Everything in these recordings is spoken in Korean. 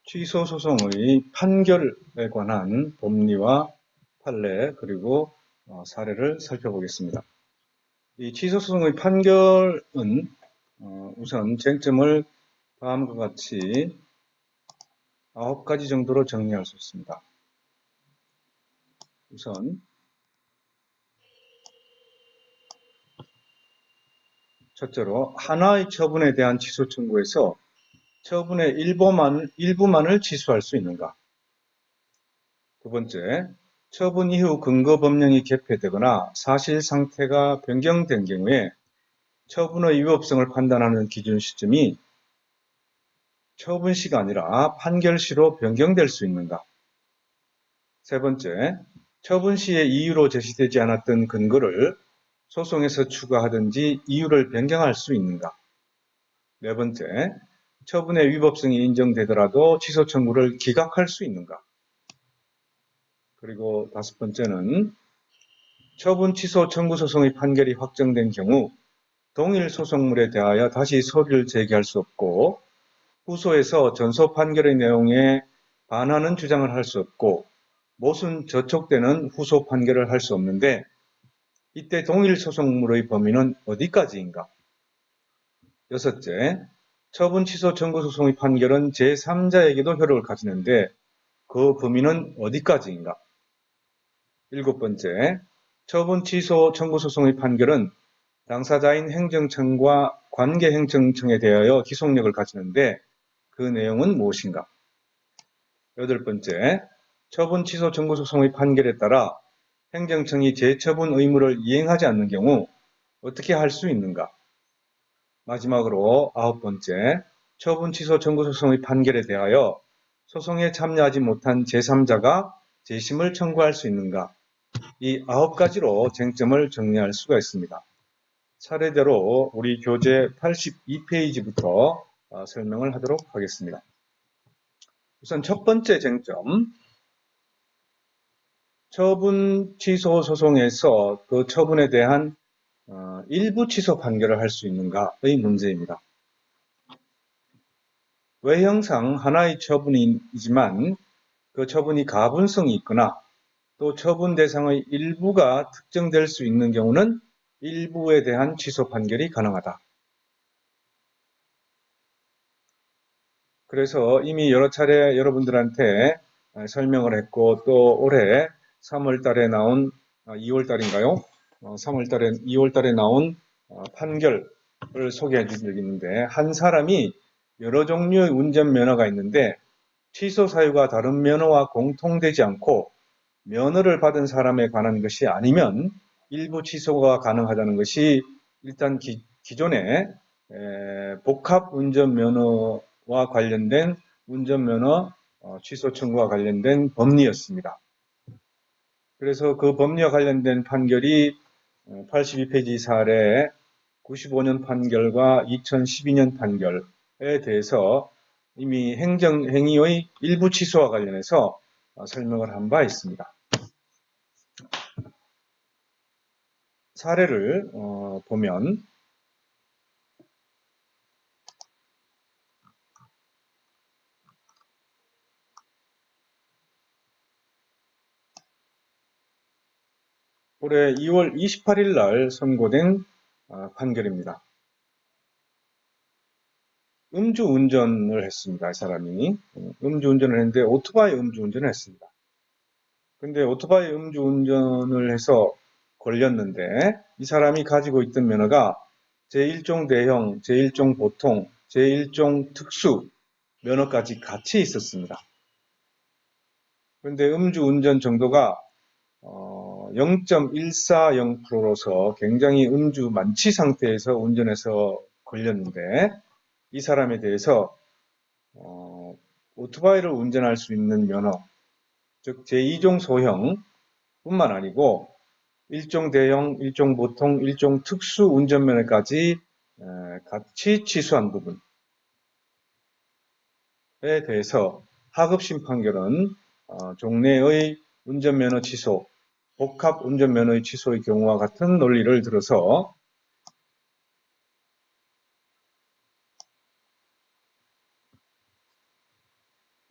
취소 소송의 판결에 관한 법리와 판례 그리고 사례를 살펴보겠습니다. 이 취소 소송의 판결은 우선 쟁점을 다음과 같이 9가지 정도로 정리할 수 있습니다. 우선 첫째로 하나의 처분에 대한 취소 청구에서 처분의 일부만을 취소할 수 있는가? 두 번째, 처분 이후 근거 법령이 개폐되거나 사실 상태가 변경된 경우에 처분의 위법성을 판단하는 기준 시점이 처분시가 아니라 판결시로 변경될 수 있는가? 세 번째, 처분시의 이유로 제시되지 않았던 근거를 소송에서 추가하든지 이유를 변경할 수 있는가? 네 번째, 처분의 위법성이 인정되더라도 취소 청구를 기각할 수 있는가? 그리고 다섯 번째는 처분 취소 청구 소송의 판결이 확정된 경우 동일 소송물에 대하여 다시 소리를 제기할 수 없고 후소에서 전소 판결의 내용에 반하는 주장을 할 수 없고 모순 저촉되는 후소 판결을 할 수 없는데 이때 동일 소송물의 범위는 어디까지인가? 여섯째, 처분 취소 청구 소송의 판결은 제3자에게도 효력을 가지는데 그 범위는 어디까지인가? 일곱 번째, 처분 취소 청구 소송의 판결은 당사자인 행정청과 관계행정청에 대하여 기속력을 가지는데 그 내용은 무엇인가? 여덟 번째, 처분 취소 청구 소송의 판결에 따라 행정청이 재처분 의무를 이행하지 않는 경우 어떻게 할 수 있는가? 마지막으로 아홉 번째, 처분 취소 청구 소송의 판결에 대하여 소송에 참여하지 못한 제3자가 재심을 청구할 수 있는가? 이 9가지로 쟁점을 정리할 수가 있습니다. 차례대로 우리 교재 82페이지부터 설명을 하도록 하겠습니다. 우선 첫 번째 쟁점, 처분 취소 소송에서 그 처분에 대한 일부 취소 판결을 할 수 있는가의 문제입니다. 외형상 하나의 처분이지만 그 처분이 가분성이 있거나 또 처분 대상의 일부가 특정될 수 있는 경우는 일부에 대한 취소 판결이 가능하다. 그래서 이미 여러 차례 여러분들한테 설명을 했고 또 올해 3월 달에 나온 2월 달인가요? 2월 달에 나온 판결을 소개해 준 적이 있는데 한 사람이 여러 종류의 운전면허가 있는데 취소 사유가 다른 면허와 공통되지 않고 면허를 받은 사람에 관한 것이 아니면 일부 취소가 가능하다는 것이 일단 기존에 복합 운전면허와 관련된 운전면허 취소 청구와 관련된 법리였습니다. 그래서 그 법리와 관련된 판결이 82페이지 사례 95년 판결과 2012년 판결에 대해서 이미 행정행위의 일부 취소와 관련해서 설명을 한 바 있습니다. 사례를 보면 올해 2월 28일 날 선고된 판결입니다. 음주운전을 했습니다. 이 사람이. 음주운전을 했는데 오토바이 음주운전을 했습니다. 근데 오토바이 음주운전을 해서 걸렸는데 이 사람이 가지고 있던 면허가 제1종 대형, 제1종 보통, 제1종 특수 면허까지 같이 있었습니다. 그런데 음주운전 정도가 0.140%로서 굉장히 음주 만취 상태에서 운전해서 걸렸는데 이 사람에 대해서 오토바이를 운전할 수 있는 면허, 즉 제2종 소형 뿐만 아니고 1종 대형, 1종 보통, 1종 특수 운전면허까지 같이 취소한 부분에 대해서 하급심 판결은 종래의 운전면허 취소, 복합 운전면허의 취소의 경우와 같은 논리를 들어서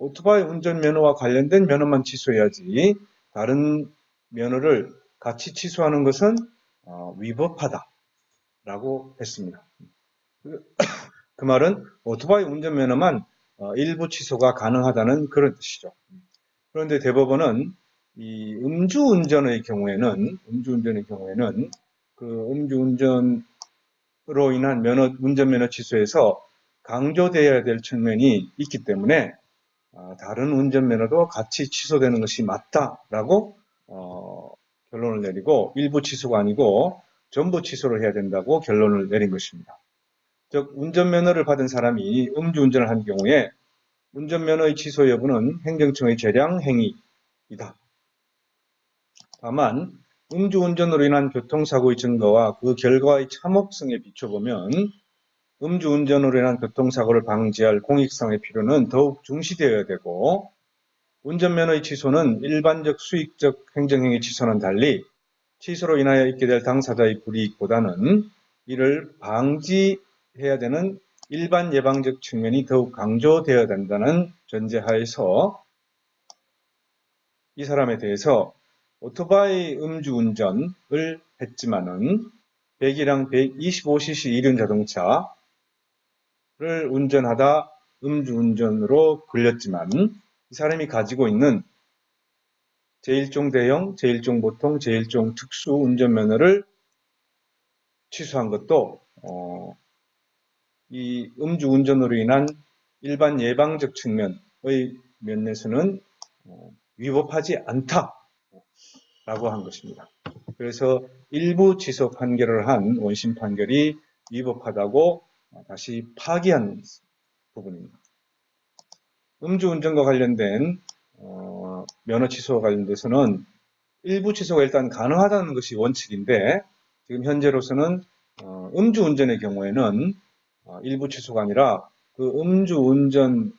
오토바이 운전면허와 관련된 면허만 취소해야지 다른 면허를 같이 취소하는 것은 위법하다라고 했습니다. 그 말은 오토바이 운전면허만 일부 취소가 가능하다는 그런 뜻이죠. 그런데 대법원은 이 음주운전의 경우에는 그 음주운전으로 인한 운전면허 취소에서 강조되어야 될 측면이 있기 때문에 다른 운전면허도 같이 취소되는 것이 맞다라고 결론을 내리고 일부 취소가 아니고 전부 취소를 해야 된다고 결론을 내린 것입니다. 즉 운전면허를 받은 사람이 음주운전을 한 경우에 운전면허의 취소 여부는 행정청의 재량 행위이다. 다만 음주운전으로 인한 교통사고의 증거와 그 결과의 참혹성에 비춰보면 음주운전으로 인한 교통사고를 방지할 공익성의 필요는 더욱 중시되어야 되고 운전면허의 취소는 일반적 수익적 행정행위 취소는 달리 취소로 인하여 있게 될 당사자의 불이익보다는 이를 방지해야 되는 일반 예방적 측면이 더욱 강조되어야 된다는 전제하에서 이 사람에 대해서 오토바이 음주운전을 했지만은 배기량 125cc 이륜 자동차를 운전하다 음주운전으로 걸렸지만 이 사람이 가지고 있는 제1종 대형, 제1종 보통, 제1종 특수 운전면허를 취소한 것도 이 음주운전으로 인한 일반 예방적 측면의 면에서는 위법하지 않다라고 한 것입니다. 그래서 일부 취소 판결을 한 원심 판결이 위법하다고 다시 파기한 부분입니다. 음주운전과 관련된 면허 취소와 관련돼서는 일부 취소가 일단 가능하다는 것이 원칙인데 지금 현재로서는 음주운전의 경우에는 일부 취소가 아니라 그 음주운전에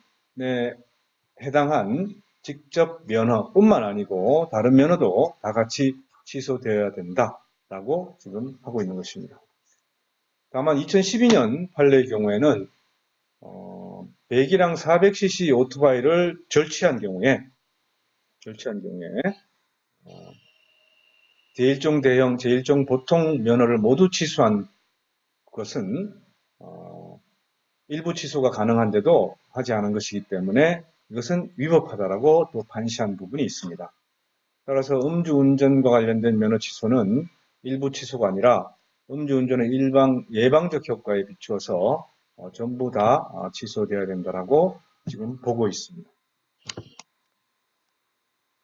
해당한 직접 면허뿐만 아니고 다른 면허도 다 같이 취소되어야 된다라고 지금 하고 있는 것입니다. 다만 2012년 판례의 경우에는 배기량 400cc 오토바이를 절취한 경우에 제1종 대형, 제1종 보통 면허를 모두 취소한 것은 일부 취소가 가능한데도 하지 않은 것이기 때문에 이것은 위법하다라고 또 판시한 부분이 있습니다. 따라서 음주운전과 관련된 면허 취소는 일부 취소가 아니라 음주운전의 예방적 효과에 비추어서 전부 다 취소되어야 된다라고 지금 보고 있습니다.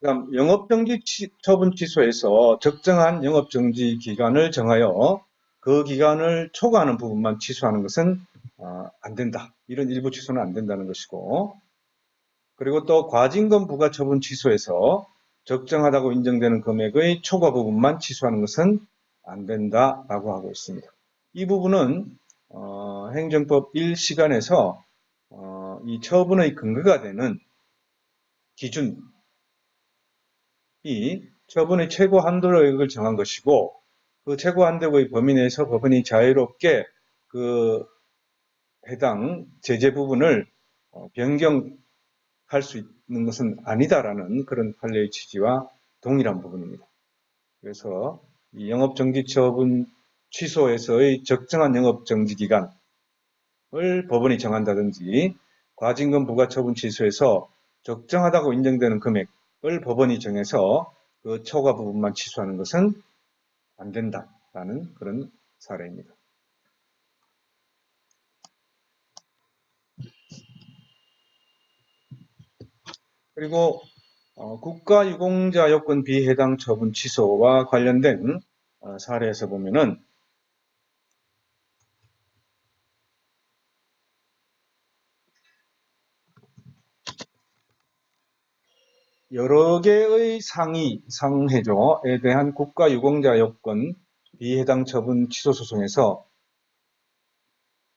그다음 영업정지 처분 취소에서 적정한 영업정지 기간을 정하여 그 기간을 초과하는 부분만 취소하는 것은 안 된다. 이런 일부 취소는 안 된다는 것이고, 그리고 또 과징금 부과 처분 취소에서 적정하다고 인정되는 금액의 초과 부분만 취소하는 것은 안 된다라고 하고 있습니다. 이 부분은 행정법 1시간에서 이 처분의 근거가 되는 기준이 처분의 최고 한도액을 정한 것이고 그 최고 한도액의 범위 내에서 법원이 자유롭게 그 해당 제재 부분을 변경할 수 있는 것은 아니다라는 그런 판례의 취지와 동일한 부분입니다. 그래서 이 영업정지 처분 취소에서의 적정한 영업정지 기간을 법원이 정한다든지 과징금 부과 처분 취소에서 적정하다고 인정되는 금액을 법원이 정해서 그 초과 부분만 취소하는 것은 안 된다라는 그런 사례입니다. 그리고 국가유공자 요건 비해당 처분 취소와 관련된 사례에서 보면은 여러 개의 상해조에 대한 국가유공자 요건 비해당 처분 취소 소송에서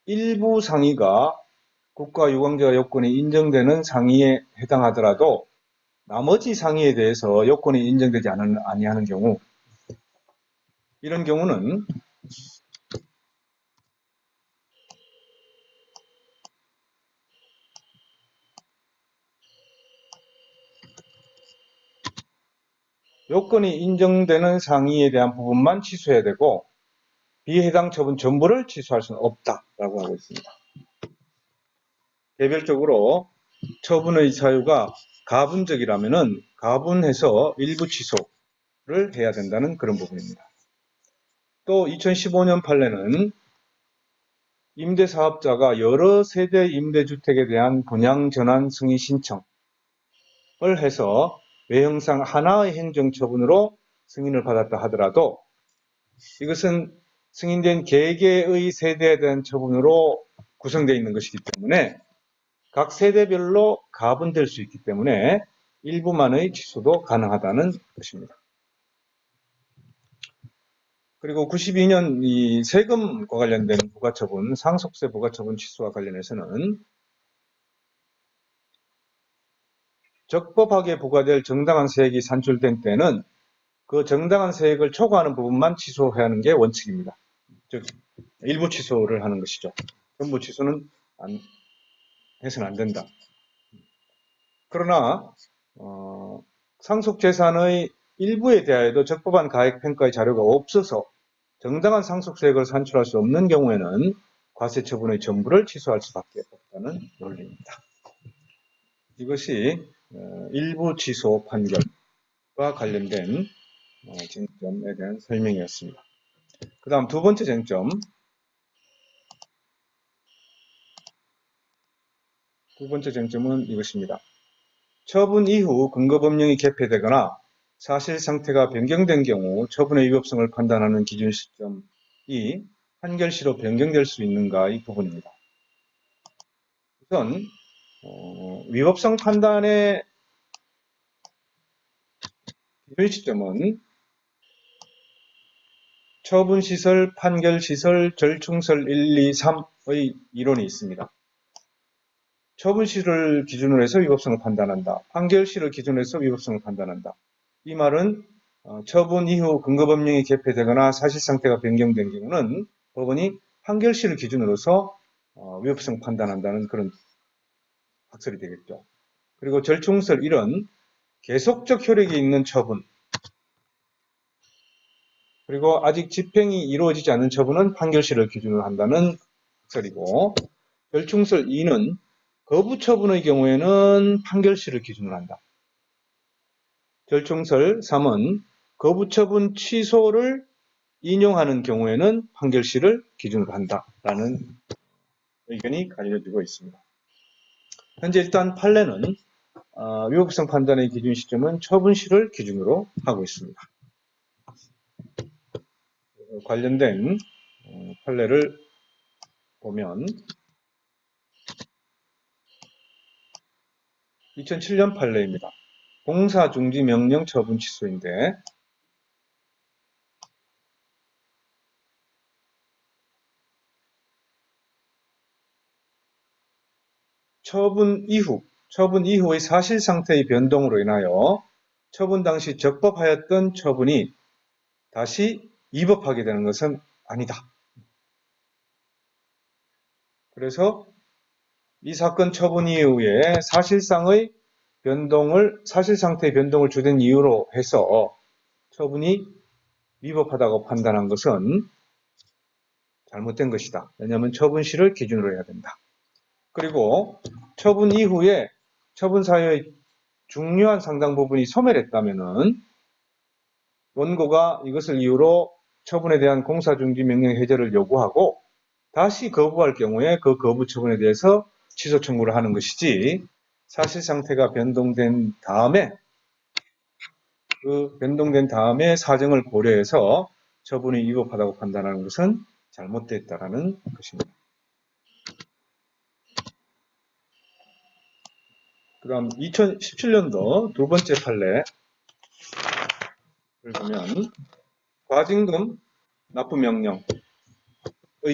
일부 상위가 국가유공자 요건이 인정되는 상위에 해당하더라도 나머지 상위에 대해서 요건이 인정되지 아니하는 경우, 이런 경우는 요건이 인정되는 상위에 대한 부분만 취소해야 되고 비해당 처분 전부를 취소할 수는 없다라고 하고 있습니다. 개별적으로 처분의 사유가 가분적이라면은 가분해서 일부 취소를 해야 된다는 그런 부분입니다. 또 2015년 판례는 임대사업자가 여러 세대 임대주택에 대한 분양전환 승인 신청을 해서 외형상 하나의 행정처분으로 승인을 받았다 하더라도 이것은 승인된 개개의 세대에 대한 처분으로 구성되어 있는 것이기 때문에 각 세대별로 가분될 수 있기 때문에 일부만의 취소도 가능하다는 것입니다. 그리고 92년 이 세금과 관련된 부가처분, 상속세 부가처분 취소와 관련해서는 적법하게 부과될 정당한 세액이 산출된 때는 그 정당한 세액을 초과하는 부분만 취소해야 하는 게 원칙입니다. 즉 일부 취소를 하는 것이죠. 전부 취소는 해서는 안 된다. 그러나 상속재산의 일부에 대하여도 적법한 가액평가의 자료가 없어서 정당한 상속세액을 산출할 수 없는 경우에는 과세처분의 전부를 취소할 수밖에 없다는 논리입니다. 이것이 일부 취소 판결과 관련된 쟁점에 대한 설명이었습니다. 그 다음 두 번째 쟁점. 두 번째 쟁점은 이것입니다. 처분 이후 근거법령이 개폐되거나 사실 상태가 변경된 경우 처분의 위법성을 판단하는 기준 시점이 판결시로 변경될 수 있는가 이 부분입니다. 우선 위법성 판단의 기준 시점은 처분시설, 판결시설, 절충설 1, 2, 3의 이론이 있습니다. 처분시를 기준으로 해서 위법성을 판단한다. 판결시를 기준으로 해서 위법성을 판단한다. 이 말은 처분 이후 근거법령이 개폐되거나 사실상태가 변경된 경우는 법원이 판결시를 기준으로서 위법성 판단한다는 그런 학설이 되겠죠. 그리고 절충설 1은 계속적 효력이 있는 처분, 그리고 아직 집행이 이루어지지 않은 처분은 판결시를 기준으로 한다는 학설이고, 절충설 2는 거부 처분의 경우에는 판결시를 기준으로 한다. 절충설 3은 거부 처분 취소를 인용하는 경우에는 판결시를 기준으로 한다라는 의견이 갈려지고 있습니다. 현재 일단 판례는 위법성 판단의 기준 시점은 처분시를 기준으로 하고 있습니다. 관련된 판례를 보면 2007년 판례입니다. 공사중지명령 처분 취소인데 처분 이후의 사실상태의 변동으로 인하여 처분 당시 적법하였던 처분이 다시 위법하게 되는 것은 아니다. 그래서 이 사건 처분 이후에 사실상태의 변동을 주된 이유로 해서 처분이 위법하다고 판단한 것은 잘못된 것이다. 왜냐하면 처분시를 기준으로 해야 된다. 그리고 처분 이후에 처분 사유의 중요한 상당 부분이 소멸했다면은 원고가 이것을 이유로 처분에 대한 공사중지 명령 해제를 요구하고 다시 거부할 경우에 그 거부 처분에 대해서 취소 청구를 하는 것이지, 사실 상태가 변동된 다음에 사정을 고려해서 처분이 위법하다고 판단하는 것은 잘못됐다라는 것입니다. 그 다음 2017년도 두 번째 판례를 보면 과징금 납부명령의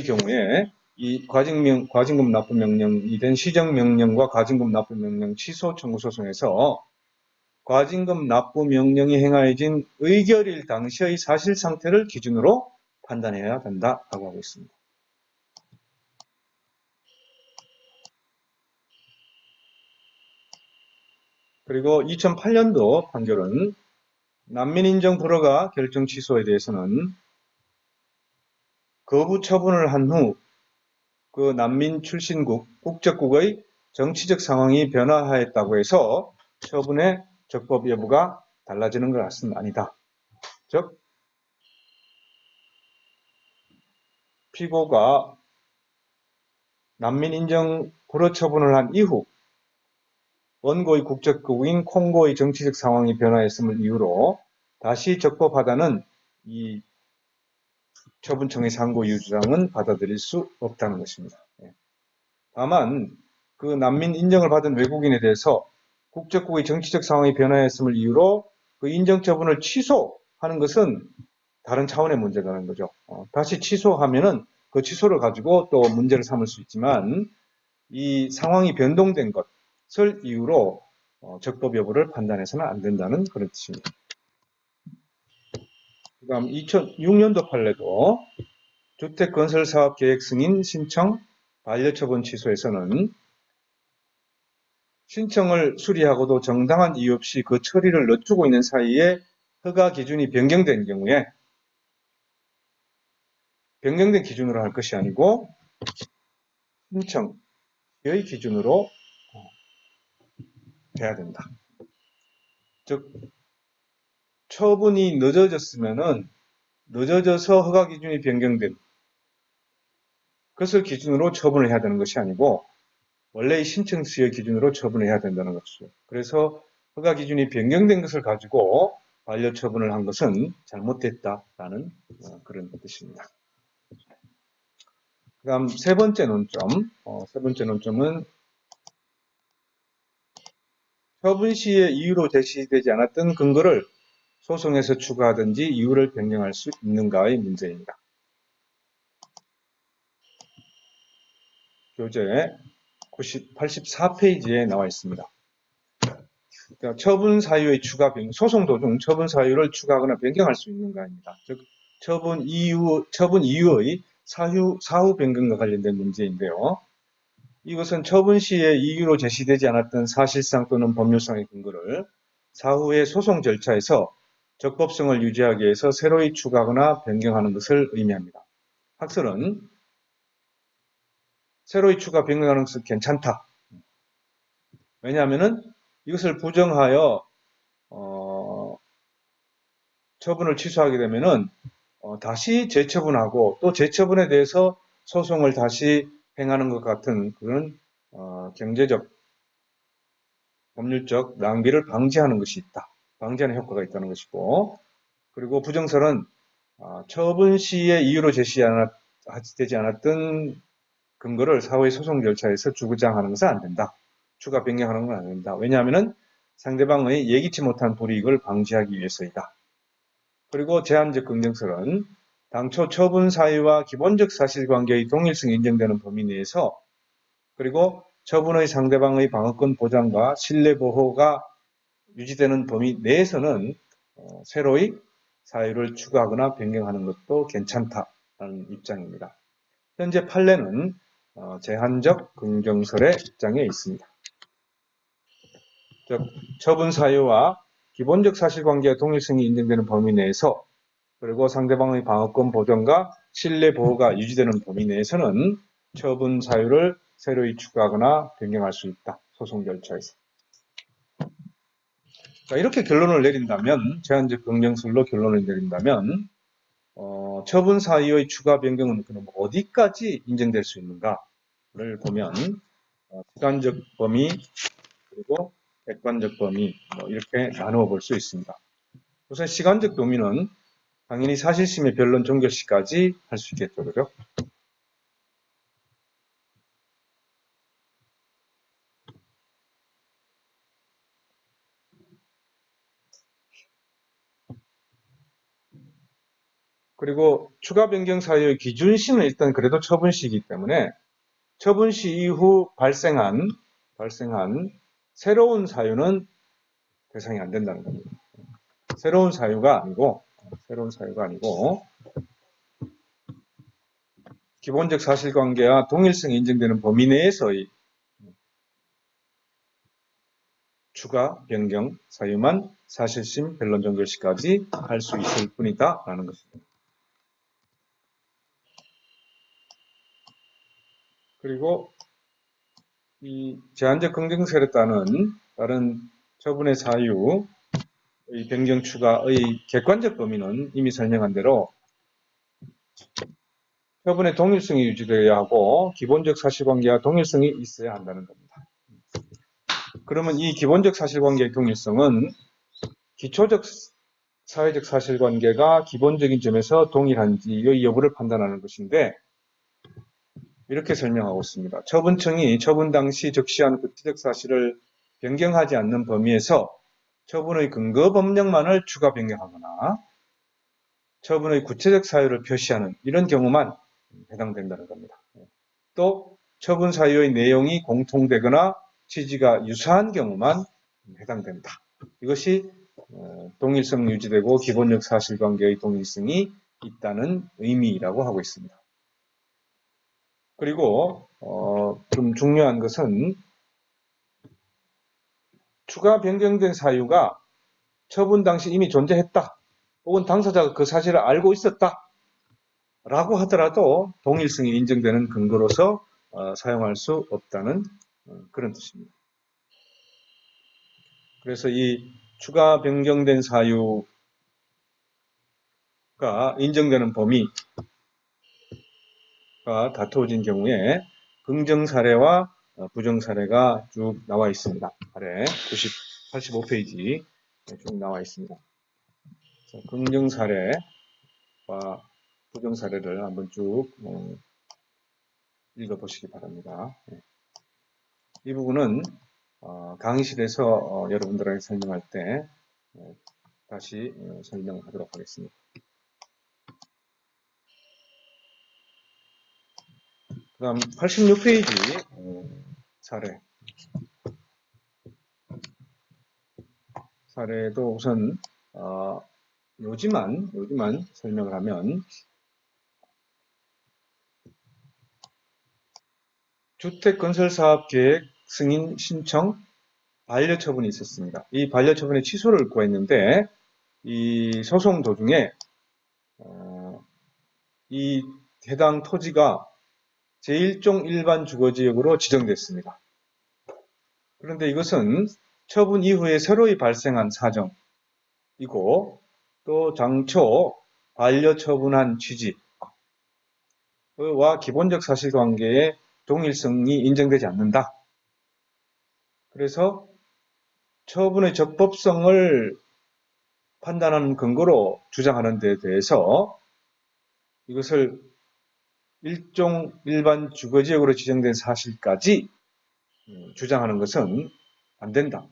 경우에 이 과징금 납부명령이 된 시정명령과 과징금 납부명령 취소 청구 소송에서 과징금 납부명령이 행하여진 의결일 당시의 사실상태를 기준으로 판단해야 된다라고 하고 있습니다. 그리고 2008년도 판결은 난민인정 불허가 결정 취소에 대해서는 거부 처분을 한 후 그 난민 출신국, 국적국의 정치적 상황이 변화하였다고 해서 처분의 적법 여부가 달라지는 것은 아니다. 즉, 피고가 난민 인정 불허 처분을 한 이후 원고의 국적국인 콩고의 정치적 상황이 변화했음을 이유로 다시 적법하다는 이 처분청의 상고 이유 주장은 받아들일 수 없다는 것입니다. 다만 그 난민 인정을 받은 외국인에 대해서 국적국의 정치적 상황이 변화했음을 이유로 그 인정 처분을 취소하는 것은 다른 차원의 문제라는 거죠. 다시 취소하면은 그 취소를 가지고 또 문제를 삼을 수 있지만 이 상황이 변동된 것을 이유로 적법 여부를 판단해서는 안 된다는 그런 뜻입니다. 그 다음 2006년도 판례도 주택건설사업계획 승인 신청 반려처분 취소에서는 신청을 수리하고도 정당한 이유 없이 그 처리를 늦추고 있는 사이에 허가 기준이 변경된 경우에 변경된 기준으로 할 것이 아니고 신청의 기준으로 돼야 된다. 즉 처분이 늦어져서 허가 기준이 변경된 것을 기준으로 처분을 해야 되는 것이 아니고 원래의 신청 시의 기준으로 처분을 해야 된다는 것이죠. 그래서 허가 기준이 변경된 것을 가지고 반려 처분을 한 것은 잘못됐다라는 그런 뜻입니다. 그 다음 세 번째 논점은 처분 시에 이유로 제시되지 않았던 근거를 소송에서 추가하든지 이유를 변경할 수 있는가의 문제입니다. 교재 84페이지에 나와 있습니다. 그러니까 처분 사유의 추가 변경, 소송 도중 처분 사유를 추가하거나 변경할 수 있는가입니다. 즉 처분 이유의 사후 변경과 관련된 문제인데요. 이것은 처분 시에 이유로 제시되지 않았던 사실상 또는 법률상의 근거를 사후의 소송 절차에서 적법성을 유지하기 위해서 새로이 추가하거나 변경하는 것을 의미합니다. 학설은 새로이 추가 변경하는 것은 괜찮다. 왜냐하면 이것을 부정하여 처분을 취소하게 되면은 다시 재처분하고 또 재처분에 대해서 소송을 다시 행하는 것 같은 그런 경제적, 법률적 낭비를 방지하는 것이 있다. 방지하는 효과가 있다는 것이고, 그리고 부정설은 처분 시에 이유로 제시되지 않았던 근거를 사후의 소송 절차에서 주구장하는 것은 안 된다. 추가 변경하는 건 안 된다. 왜냐하면 상대방의 예기치 못한 불이익을 방지하기 위해서이다. 그리고 제한적 긍정설은 당초 처분 사유와 기본적 사실관계의 동일성이 인정되는 범위 내에서 그리고 처분의 상대방의 방어권 보장과 신뢰 보호가 유지되는 범위 내에서는 새로이 사유를 추가하거나 변경하는 것도 괜찮다는 입장입니다. 현재 판례는 제한적 긍정설의 입장에 있습니다. 즉 처분 사유와 기본적 사실관계의 동일성이 인정되는 범위 내에서 그리고 상대방의 방어권 보전과 신뢰 보호가 유지되는 범위 내에서는 처분 사유를 새로이 추가하거나 변경할 수 있다. 소송 절차에서. 자, 이렇게 결론을 내린다면 제한적 긍정설로 결론을 내린다면 처분 사유의 추가 변경은 그럼 어디까지 인정될 수 있는가를 보면 시간적 범위 그리고 객관적 범위 이렇게 나누어 볼 수 있습니다. 우선 시간적 범위는 당연히 사실심의 변론 종결 시까지 할 수 있겠죠. 그죠? 그리고 추가 변경 사유의 기준시는 일단 그래도 처분시이기 때문에 처분시 이후 발생한 새로운 사유는 대상이 안 된다는 겁니다. 새로운 사유가 아니고 기본적 사실관계와 동일성이 인정되는 범위 내에서의 추가 변경 사유만 사실심 변론정 시까지 할 수 있을 뿐이다 라는 것입니다. 그리고 이 제한적 긍정세를 따는 다른 처분의 사유의 변경 추가의 객관적 범위는 이미 설명한 대로 처분의 동일성이 유지되어야 하고 기본적 사실관계와 동일성이 있어야 한다는 겁니다. 그러면 이 기본적 사실관계의 동일성은 기초적 사회적 사실관계가 기본적인 점에서 동일한지의 여부를 판단하는 것인데 이렇게 설명하고 있습니다. 처분청이 처분 당시 적시한 구체적 사실을 변경하지 않는 범위에서 처분의 근거 법령만을 추가 변경하거나 처분의 구체적 사유를 표시하는 이런 경우만 해당된다는 겁니다. 또 처분 사유의 내용이 공통되거나 취지가 유사한 경우만 해당된다. 이것이 동일성 유지되고 기본적 사실관계의 동일성이 있다는 의미라고 하고 있습니다. 그리고 좀 중요한 것은 추가 변경된 사유가 처분 당시 이미 존재했다. 혹은 당사자가 그 사실을 알고 있었다. 라고 하더라도 동일성이 인정되는 근거로서 사용할 수 없다는 그런 뜻입니다. 그래서 이 추가 변경된 사유가 인정되는 범위가 다투어진 경우에 긍정 사례와 부정 사례가 쭉 나와 있습니다. 아래 85페이지 쭉 나와 있습니다. 긍정 사례와 부정 사례를 한번 쭉 읽어보시기 바랍니다. 이 부분은 강의실에서 여러분들에게 설명할 때 다시 설명하도록 하겠습니다. 그 다음 86페이지 사례도 우선 요지만 설명을 하면 주택건설사업계획 승인 신청 반려처분이 있었습니다. 이 반려처분의 취소를 구했는데 이 소송 도중에 이 해당 토지가 제1종 일반 주거지역으로 지정됐습니다. 그런데 이것은 처분 이후에 새로이 발생한 사정이고 또 장초 반려처분한 취지와 기본적 사실관계의 동일성이 인정되지 않는다. 그래서 처분의 적법성을 판단하는 근거로 주장하는 데 대해서 이것을 일종 일반 주거지역으로 지정된 사실까지 주장하는 것은 안 된다.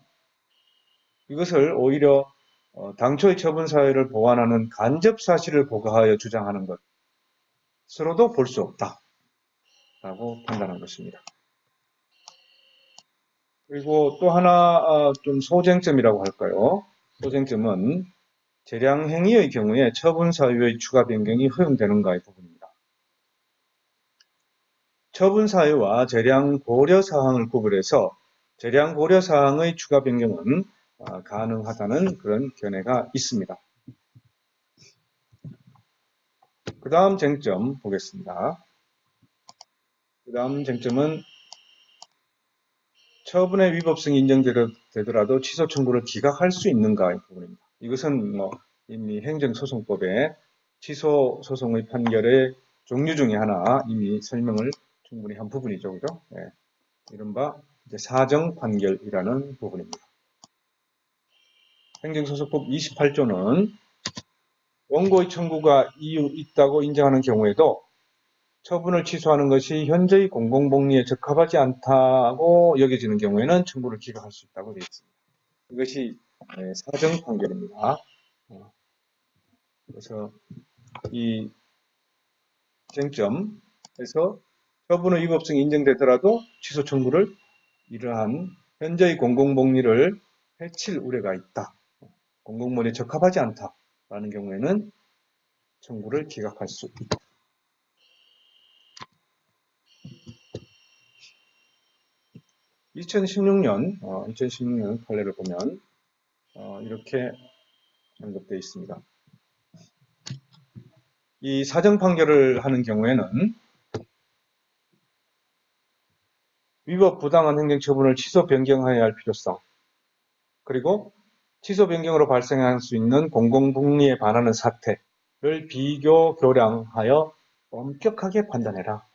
이것을 오히려 당초의 처분 사유를 보완하는 간접 사실을 보고하여 주장하는 것으로도 볼 수 없다라고 판단한 것입니다. 그리고 또 하나 좀 소쟁점이라고 할까요? 소쟁점은 재량행위의 경우에 처분 사유의 추가 변경이 허용되는가의 부분입니다. 처분 사유와 재량 고려 사항을 구분해서 재량 고려 사항의 추가 변경은 가능하다는 그런 견해가 있습니다. 그 다음 쟁점 보겠습니다. 그 다음 쟁점은 처분의 위법성이 인정되더라도 취소 청구를 기각할 수 있는가의 부분입니다. 이것은 이미 행정소송법의 취소 소송의 판결의 종류 중에 하나 이미 설명을 충분히 한 부분이죠. 그죠? 네. 이른바 사정 판결이라는 부분입니다. 행정소송법 28조는 원고의 청구가 이유 있다고 인정하는 경우에도 처분을 취소하는 것이 현재의 공공복리에 적합하지 않다고 여겨지는 경우에는 청구를 기각할 수 있다고 되어 있습니다. 이것이 사정 판결입니다. 그래서 이 쟁점에서 처분의 위법성이 인정되더라도 취소 청구를 이러한 현재의 공공복리를 해칠 우려가 있다. 공공복리에 적합하지 않다라는 경우에는 청구를 기각할 수 있다. 2016년 판례를 보면 이렇게 언급되어 있습니다. 이 사정 판결을 하는 경우에는 위법 부당한 행정처분을 취소 변경하여야 할 필요성, 그리고 취소 변경으로 발생할 수 있는 공공복리에 반하는 사태를 비교 교량하여 엄격하게 판단해라.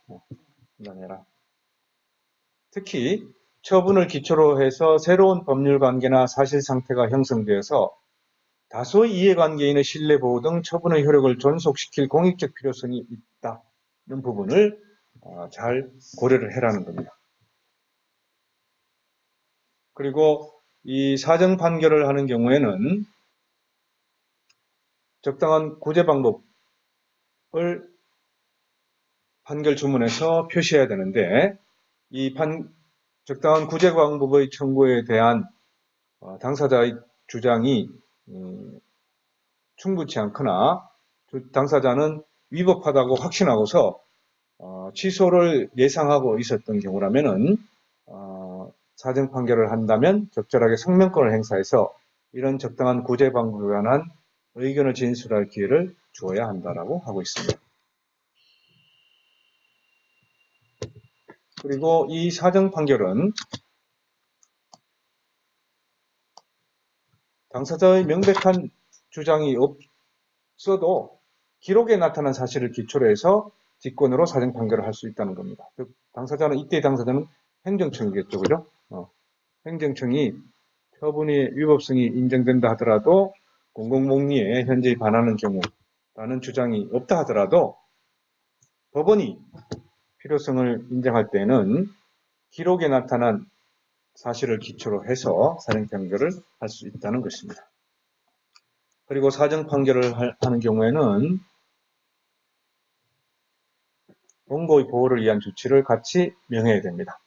특히 처분을 기초로 해서 새로운 법률 관계나 사실 상태가 형성되어서 다수의 이해관계인의 신뢰보호 등 처분의 효력을 존속시킬 공익적 필요성이 있다는 부분을 잘 고려를 해라는 겁니다. 그리고 이 사정 판결을 하는 경우에는 적당한 구제 방법을 판결 주문에서 표시해야 되는데, 이 적당한 구제 방법의 청구에 대한 당사자의 주장이 충분치 않거나 당사자는 위법하다고 확신하고서 취소를 예상하고 있었던 경우라면은 사정 판결을 한다면 적절하게 성명권을 행사해서 이런 적당한 구제 방법에 관한 의견을 진술할 기회를 주어야 한다라고 하고 있습니다. 그리고 이 사정 판결은 당사자의 명백한 주장이 없어도 기록에 나타난 사실을 기초로 해서 뒷권으로 사정 판결을 할 수 있다는 겁니다. 즉, 이때 당사자는 행정청이겠죠, 그죠? 행정청이 처분의 위법성이 인정된다 하더라도 공공복리에 현저히 반하는 경우라는 주장이 없다 하더라도 법원이 필요성을 인정할 때는 기록에 나타난 사실을 기초로 해서 사정 판결을 할 수 있다는 것입니다. 그리고 사정 판결을 하는 경우에는 원고의 보호를 위한 조치를 같이 명해야 됩니다.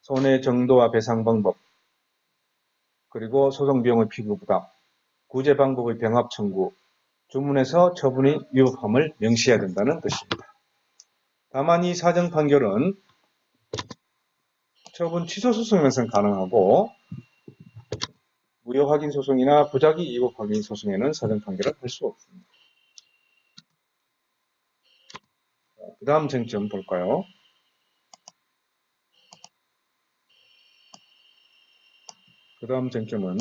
손해 정도와 배상 방법, 그리고 소송 비용의 피부 부담, 구제 방법의 병합 청구, 주문에서 처분이 위법함을 명시해야 된다는 뜻입니다. 다만 이 사정 판결은 처분 취소 소송에서는 가능하고 무효 확인 소송이나 부작위 위법 확인 소송에는 사정 판결을 할 수 없습니다. 그 다음 쟁점 볼까요? 그 다음 쟁점은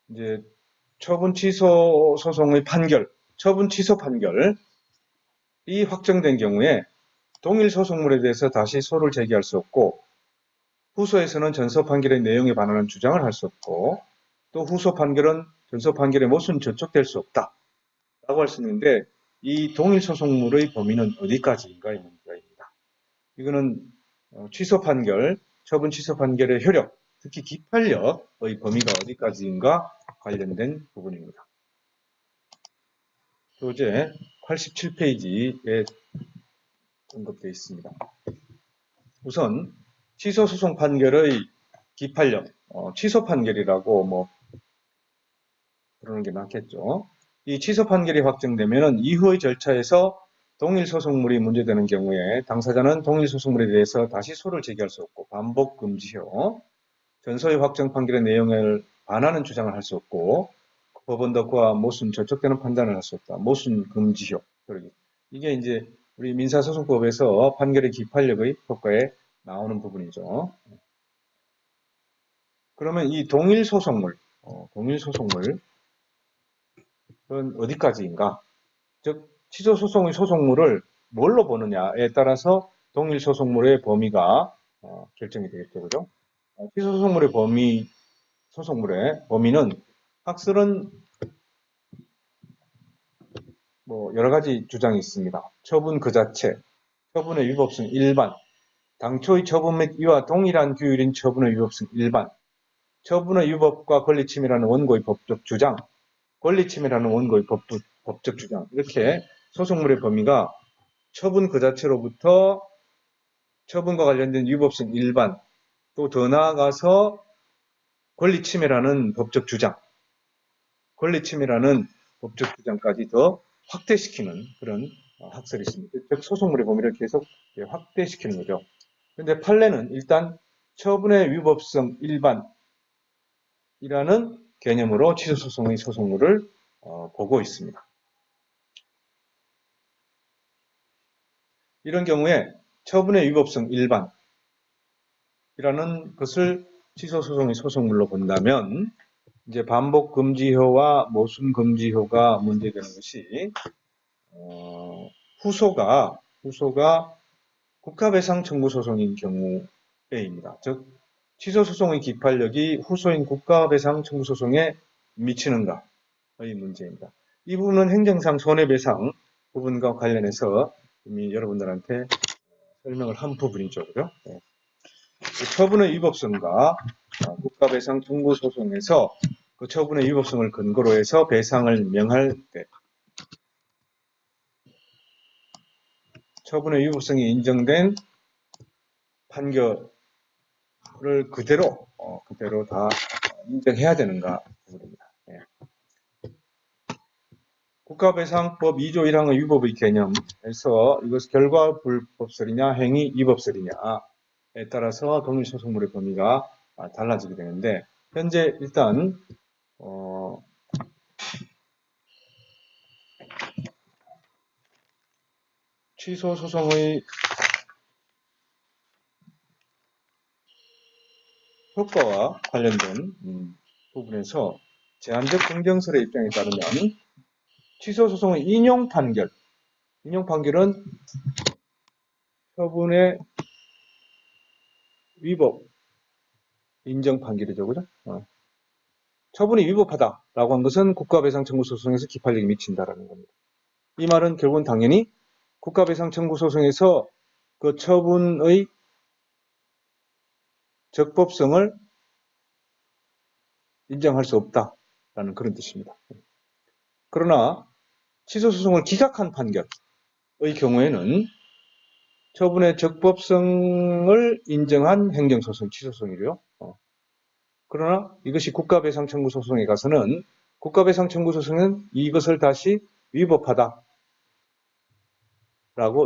이제 처분 취소 소송의 처분 취소 판결이 확정된 경우에 동일 소송물에 대해서 다시 소를 제기할 수 없고, 후소에서는 전서 판결의 내용에 반하는 주장을 할 수 없고, 또 후소 판결은 전서 판결에 모순 저촉될 수 없다 라고 할 수 있는데, 이 동일 소송물의 범위는 어디까지인가의 문제입니다. 이거는 처분 취소 판결의 효력, 특히 기판력의 범위가 어디까지인가 관련된 부분입니다. 교재 87페이지에 언급되어 있습니다. 우선 취소 소송 판결의 기판력, 취소 판결이라고 부르는 게 낫겠죠. 이 취소 판결이 확정되면 이후의 절차에서 동일 소송물이 문제되는 경우에 당사자는 동일 소송물에 대해서 다시 소를 제기할 수 없고, 반복 금지효, 전소의 확정 판결의 내용을 반하는 주장을 할 수 없고, 법원도 그와 모순 저촉되는 판단을 할 수 없다. 모순 금지효. 이게 이제 우리 민사소송법에서 판결의 기판력의 효과에 나오는 부분이죠. 그러면 이 동일 소송물은 어디까지인가? 즉, 취소 소송의 소송물을 뭘로 보느냐에 따라서 동일 소송물의 범위가 결정이 되겠죠, 그죠? 취소 소송물의 범위는 학설은 여러 가지 주장이 있습니다. 처분 그 자체, 처분의 위법성 일반, 당초의 처분 및 이와 동일한 규율인 처분의 위법성 일반, 처분의 위법과 권리침해라는 원고의 법적 주장, 권리침해라는 원고의 법적 주장, 이렇게 소송물의 범위가 처분 그 자체로부터 처분과 관련된 위법성 일반, 또 더 나아가서 권리침해라는 법적 주장, 권리침해라는 법적 주장까지 더 확대시키는 그런 학설이 있습니다. 즉, 소송물의 범위를 계속 확대시키는 거죠. 근데 판례는 일단 처분의 위법성 일반이라는 개념으로 취소소송의 소송물을 보고 있습니다. 이런 경우에 처분의 위법성 일반이라는 것을 취소소송의 소송물로 본다면 이제 반복 금지효와 모순 금지효가 문제되는 것이 후소가 국가배상 청구 소송인 경우에입니다. 즉 취소 소송의 기판력이 후소인 국가배상 청구 소송에 미치는가의 문제입니다. 이 부분은 행정상 손해배상 부분과 관련해서 이미 여러분들한테 설명을 한 부분이죠. 그죠? 네. 처분의 위법성과 국가배상 청구 소송에서 그 처분의 위법성을 근거로 해서 배상을 명할 때 처분의 위법성이 인정된 판결을 그대로 다 인정해야 되는가 부분입니다. 예. 국가배상법 2조 1항의 위법의 개념에서 이것이 결과 불법설이냐 행위 위법설이냐에 따라서 동일소송물의 범위가 달라지게 되는데 현재 일단 취소 소송의 효과와 관련된 부분에서 제한적 긍정설의 입장에 따르면 취소 소송의 인용 판결은 처분의 위법 인정 판결이죠, 그죠? 처분이 위법하다라고 한 것은 국가배상 청구 소송에서 기판력이 미친다라는 겁니다. 이 말은 결국은 당연히 국가배상 청구 소송에서 그 처분의 적법성을 인정할 수 없다라는 그런 뜻입니다. 그러나 취소 소송을 기각한 판결의 경우에는 처분의 적법성을 인정한 행정소송, 취소소송이고요. 그러나 이것이 국가배상 청구 소송에 가서는 국가배상 청구 소송은 이것을 다시 위법하다라고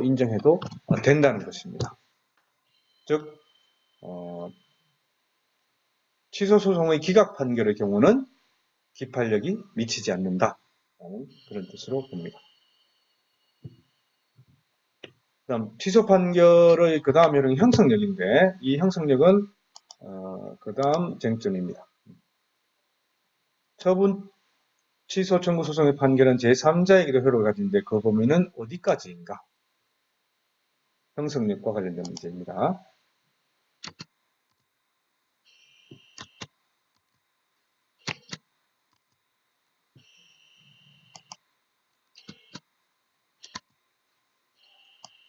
인정해도 된다는 것입니다. 즉 취소 소송의 기각 판결의 경우는 기판력이 미치지 않는다라는 그런 뜻으로 봅니다. 그다음 취소 판결의 그 다음 효력은 형성력인데 이 형성력은 그 다음 쟁점입니다. 처분 취소 청구 소송의 판결은 제3자에게도 효력을 가지는데 그 범위는 어디까지인가? 형성력과 관련된 문제입니다.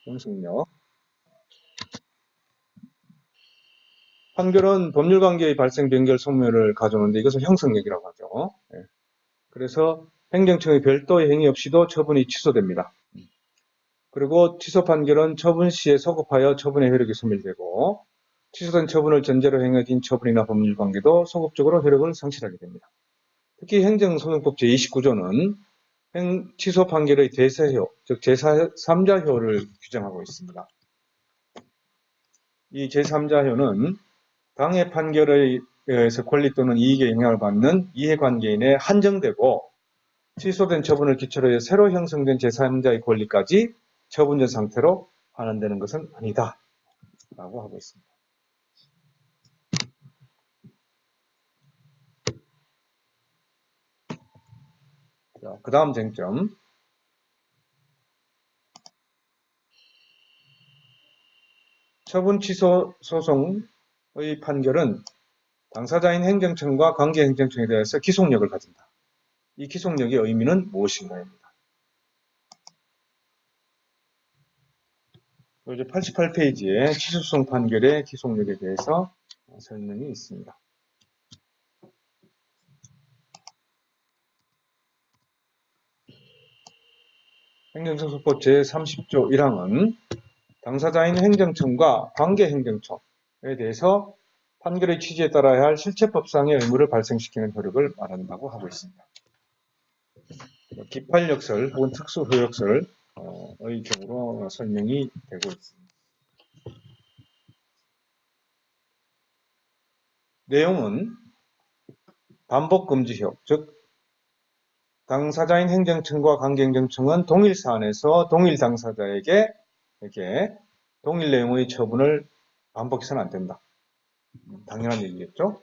형성력. 판결은 법률관계의 발생 변결 소멸을 가져오는데 이것을 형성력이라고 하죠. 그래서 행정청의 별도의 행위 없이도 처분이 취소됩니다. 그리고 취소 판결은 처분 시에 소급하여 처분의 효력이 소멸되고 취소된 처분을 전제로 행해진 처분이나 법률관계도 소급적으로 효력을 상실하게 됩니다. 특히 행정소송법 제29조는 취소 판결의 대세효, 즉 제3자효를 규정하고 있습니다. 이 제3자효는 당해 판결에 의해서 권리 또는 이익에 영향을 받는 이해관계인에 한정되고 취소된 처분을 기초로 해서 새로 형성된 제3자의 권리까지 처분 전 상태로 환원되는 것은 아니다 라고 하고 있습니다. 그 다음 쟁점. 처분 취소 소송의 판결은 당사자인 행정청과 관계행정청에 대해서 기속력을 가진다. 이 기속력의 의미는 무엇인가입니다. 이제 88페이지에 취소소송 판결의 기속력에 대해서 설명이 있습니다. 행정소송법 제30조 1항은 당사자인 행정청과 관계행정청에 대해서 판결의 취지에 따라야 할 실체법상의 의무를 발생시키는 효력을 말한다고 하고 있습니다. 기판력설 혹은 특수효력설의 경우로 설명이 되고 있습니다. 내용은 반복금지효, 즉 당사자인 행정청과 관계행정청은 동일 사안에서 동일 당사자에게 이렇게 동일 내용의 처분을 반복해서는 안 된다. 당연한 얘기겠죠.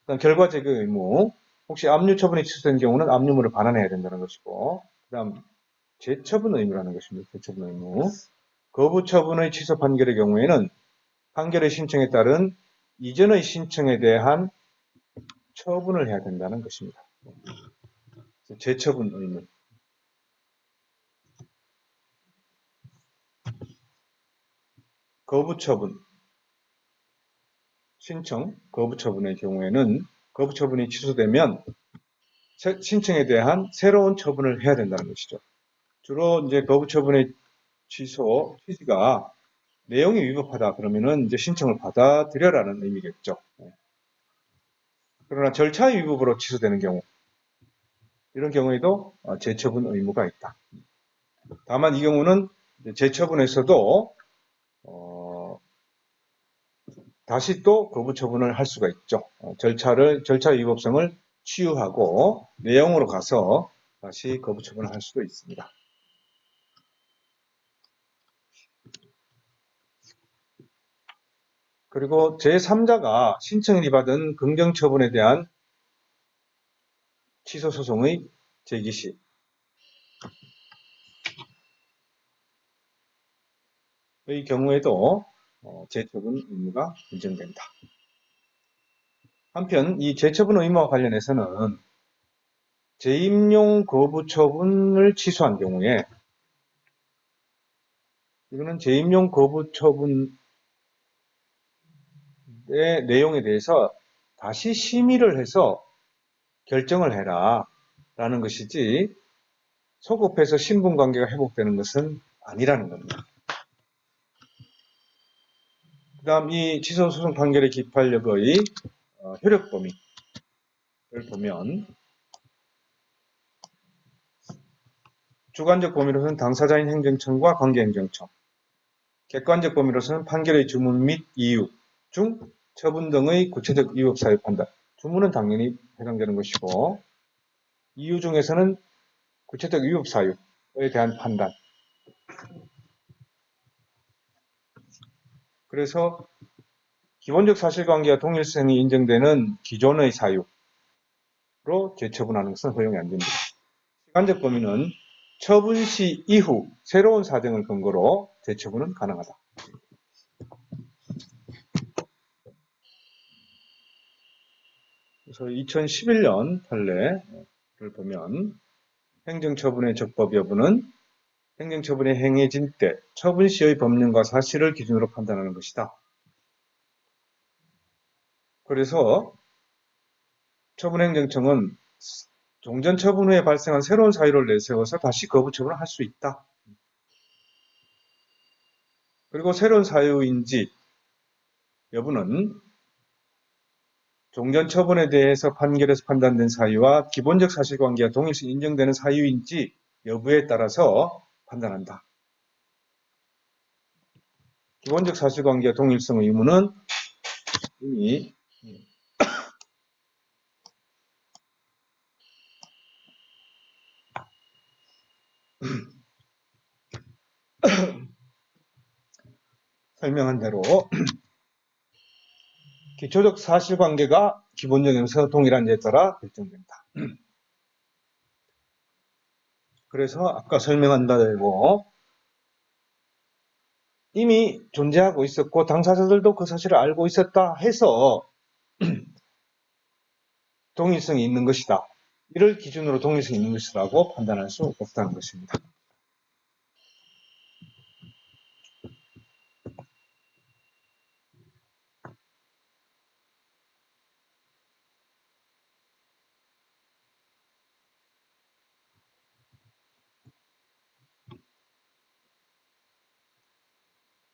그다음 결과 제거 의무. 혹시 압류 처분이 취소된 경우는 압류물을 반환해야 된다는 것이고, 그다음 재처분 의무라는 것입니다. 재처분 의무. 거부 처분의 취소 판결의 경우에는 판결의 신청에 따른 이전의 신청에 대한 처분을 해야 된다는 것입니다. 재처분 의무. 거부 처분. 신청, 거부 처분의 경우에는 거부 처분이 취소되면 신청에 대한 새로운 처분을 해야 된다는 것이죠. 주로 이제 거부 처분의 취지가 내용이 위법하다 그러면은 이제 신청을 받아들여라는 의미겠죠. 그러나 절차의 위법으로 취소되는 경우, 이런 경우에도 재처분 의무가 있다. 다만 이 경우는 재처분에서도 다시 또 거부 처분을 할 수가 있죠. 절차 위법성을 치유하고 내용으로 가서 다시 거부 처분을 할 수도 있습니다. 그리고 제3자가 신청인이 받은 긍정처분에 대한 취소소송의 제기시. 의 경우에도 재처분 의무가 인정된다. 한편 이 재처분 의무와 관련해서는 재임용 거부 처분을 취소한 경우에, 이거는 재임용 거부 처분의 내용에 대해서 다시 심의를 해서 결정을 해라 라는 것이지, 소급해서 신분관계가 회복되는 것은 아니라는 겁니다. 그 다음 이 취소소송 판결의 기판 여부의 효력 범위를 보면, 주관적 범위로서는 당사자인 행정청과 관계행정청, 객관적 범위로서는 판결의 주문 및 이유 중 처분 등의 구체적 위법 사유 판단. 주문은 당연히 해당되는 것이고, 이유 중에서는 구체적 위법 사유에 대한 판단. 그래서 기본적 사실관계와 동일성이 인정되는 기존의 사유로 재처분하는 것은 허용이 안 됩니다. 시간적 범위는 처분 시 이후 새로운 사정을 근거로 재처분은 가능하다. 그래서 2011년 판례를 보면 행정처분의 적법 여부는 행정처분이 행해진 때 처분 시의 법령과 사실을 기준으로 판단하는 것이다. 그래서 처분행정청은 종전 처분 후에 발생한 새로운 사유를 내세워서 다시 거부 처분을 할 수 있다. 그리고 새로운 사유인지 여부는 종전 처분에 대해서 판결에서 판단된 사유와 기본적 사실관계와 동일성이 인정되는 사유인지 여부에 따라서 판단한다. 기본적 사실관계와 동일성 의무는 이미 설명한 대로 기초적 사실관계가 기본적에서 동일한 데 따라 결정된다. 그래서 아까 설명한 바대로 이미 존재하고 있었고 당사자들도 그 사실을 알고 있었다 해서 동일성이 있는 것이다. 이를 기준으로 동일성이 있는 것이라고 판단할 수 없다는 것입니다.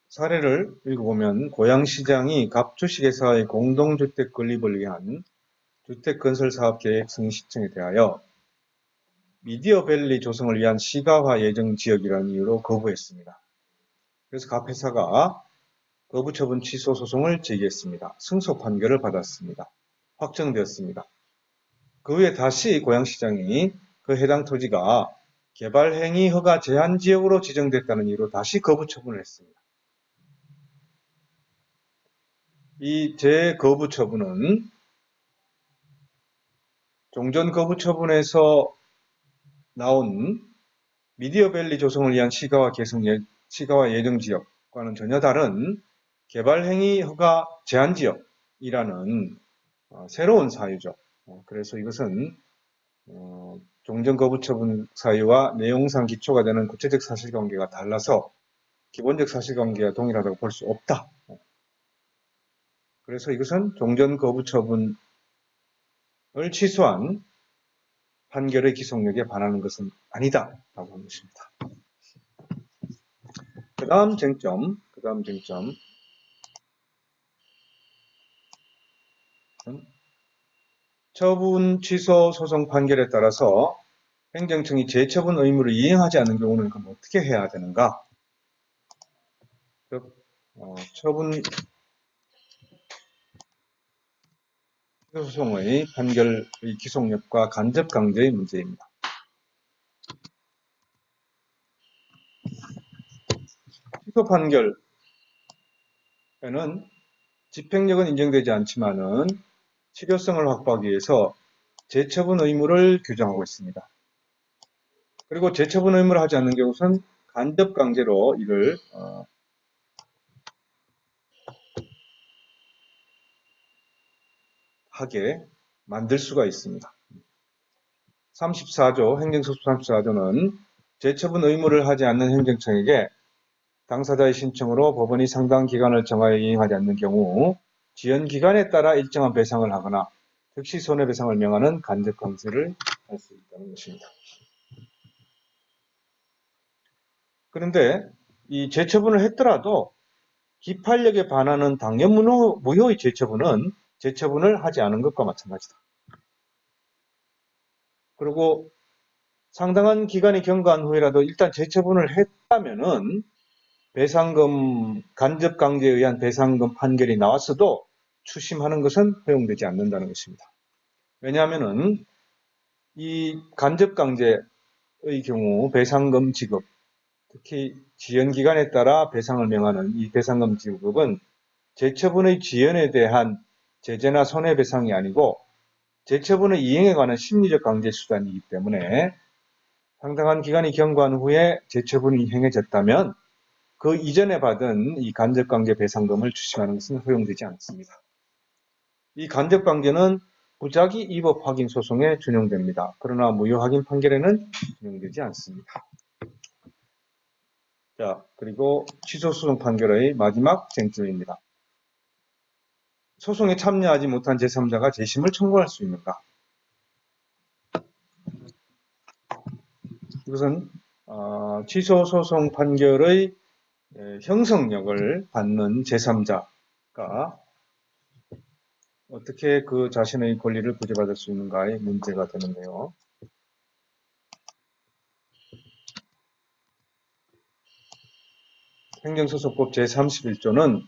사례를 읽어보면 고양시장이 갑주식회사의 공동주택 건립을 위한 주택건설사업계획 승인 신청에 대하여 미디어밸리 조성을 위한 시가화 예정 지역이라는 이유로 거부했습니다. 그래서 갑 회사가 거부처분 취소 소송을 제기했습니다. 승소 판결을 받았습니다. 확정되었습니다. 그 후에 다시 고양시장이 그 해당 토지가 개발행위 허가 제한 지역으로 지정됐다는 이유로 다시 거부처분을 했습니다. 이 재거부 처분은 종전 거부 처분에서 나온 미디어밸리 조성을 위한 시가와 예정 지역과는 전혀 다른 개발행위 허가 제한 지역이라는 새로운 사유죠. 그래서 이것은 종전 거부 처분 사유와 내용상 기초가 되는 구체적 사실관계가 달라서 기본적 사실관계와 동일하다고 볼 수 없다. 그래서 이것은 종전 거부 처분을 취소한 판결의 기속력에 반하는 것은 아니다 라고 하는 것입니다. 그 다음 쟁점 처분 취소 소송 판결에 따라서 행정청이 재처분 의무를 이행하지 않는 경우는 그럼 어떻게 해야 되는가? 즉 처분 취소 소송의 판결의 기속력과 간접 강제의 문제입니다. 취소 판결에는 집행력은 인정되지 않지만은 실효성을 확보하기 위해서 재처분 의무를 규정하고 있습니다. 그리고 재처분 의무를 하지 않는 경우는 간접 강제로 이를 하게 만들 수가 있습니다. 34조 행정소송 34조는 재처분 의무를 하지 않는 행정청에게 당사자의 신청으로 법원이 상당 기간을 정하여 이행하지 않는 경우 지연기간에 따라 일정한 배상을 하거나 즉시 손해배상을 명하는 간접 강제를 할 수 있다는 것입니다. 그런데 이 재처분을 했더라도 기판력에 반하는 당연 무효의 재처분은 재처분을 하지 않은 것과 마찬가지다. 그리고 상당한 기간이 경과한 후에라도 일단 재처분을 했다면은 배상금, 간접 강제에 의한 배상금 판결이 나왔어도 추심하는 것은 허용되지 않는다는 것입니다. 왜냐하면은 이 간접 강제의 경우 배상금 지급, 특히 지연기간에 따라 배상을 명하는 이 배상금 지급은 재처분의 지연에 대한 제재나 손해배상이 아니고 재처분의 이행에 관한 심리적 강제 수단이기 때문에 상당한 기간이 경과한 후에 재처분이 행해졌다면 그 이전에 받은 이 간접강제 배상금을 추심하는 것은 허용되지 않습니다. 이 간접강제는 부작위 위법 확인 소송에 준용됩니다. 그러나 무효 확인 판결에는 준용되지 않습니다. 자, 그리고 취소소송 판결의 마지막 쟁점입니다. 소송에 참여하지 못한 제3자가 재심을 청구할 수 있는가? 이것은 취소소송 판결의 형성력을 받는 제3자가 어떻게 그 자신의 권리를 부여받을 수 있는가의 문제가 되는데요. 행정소송법 제31조는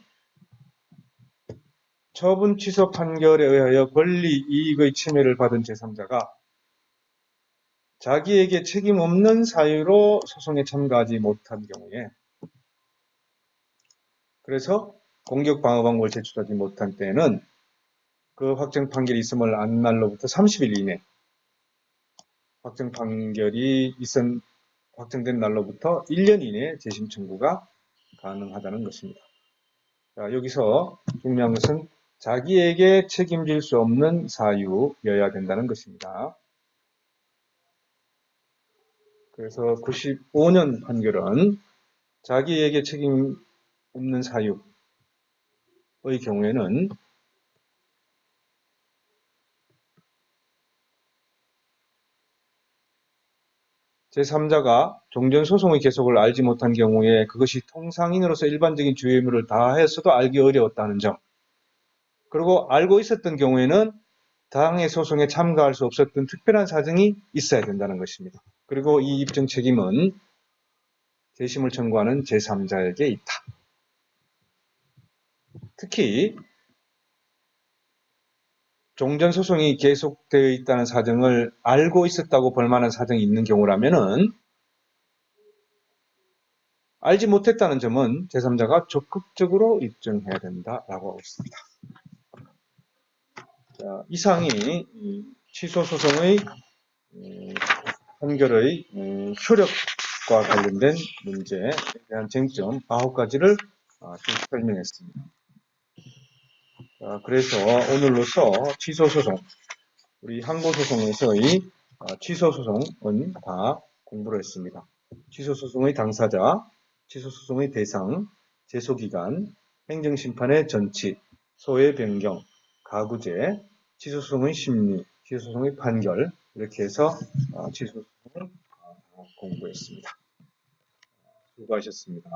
처분 취소 판결에 의하여 권리 이익의 침해를 받은 제3자가 자기에게 책임 없는 사유로 소송에 참가하지 못한 경우에, 그래서 공격 방어 방법을 제출하지 못한 때에는 그 확정 판결이 있음을 안 날로부터 30일 이내, 확정 판결이 확정된 날로부터 1년 이내 재심 청구가 가능하다는 것입니다. 자, 여기서 중요한 것은 자기에게 책임질 수 없는 사유여야 된다는 것입니다. 그래서 95년 판결은 자기에게 책임 없는 사유의 경우에는 제3자가 종전소송의 계속을 알지 못한 경우에 그것이 통상인으로서 일반적인 주요 의무를 다하였어도 알기 어려웠다는 점, 그리고 알고 있었던 경우에는 당해 소송에 참가할 수 없었던 특별한 사정이 있어야 된다는 것입니다. 그리고 이 입증 책임은 재심을 청구하는 제3자에게 있다. 특히 종전소송이 계속되어 있다는 사정을 알고 있었다고 볼 만한 사정이 있는 경우라면은 알지 못했다는 점은 제3자가 적극적으로 입증해야 된다라고 하고 있습니다. 자, 이상이 취소소송의 판결의 효력과 관련된 문제에 대한 쟁점 9가지를 쭉 설명했습니다. 자, 그래서 오늘로서 취소소송, 우리 항고소송에서의 취소소송은 다 공부를 했습니다. 취소소송의 당사자, 취소소송의 대상, 제소기간, 행정심판의 전치, 소외 변경, 가구제, 취소소송의 심리, 취소소송의 판결, 이렇게 해서 취소소송을 공부했습니다. 수고하셨습니다.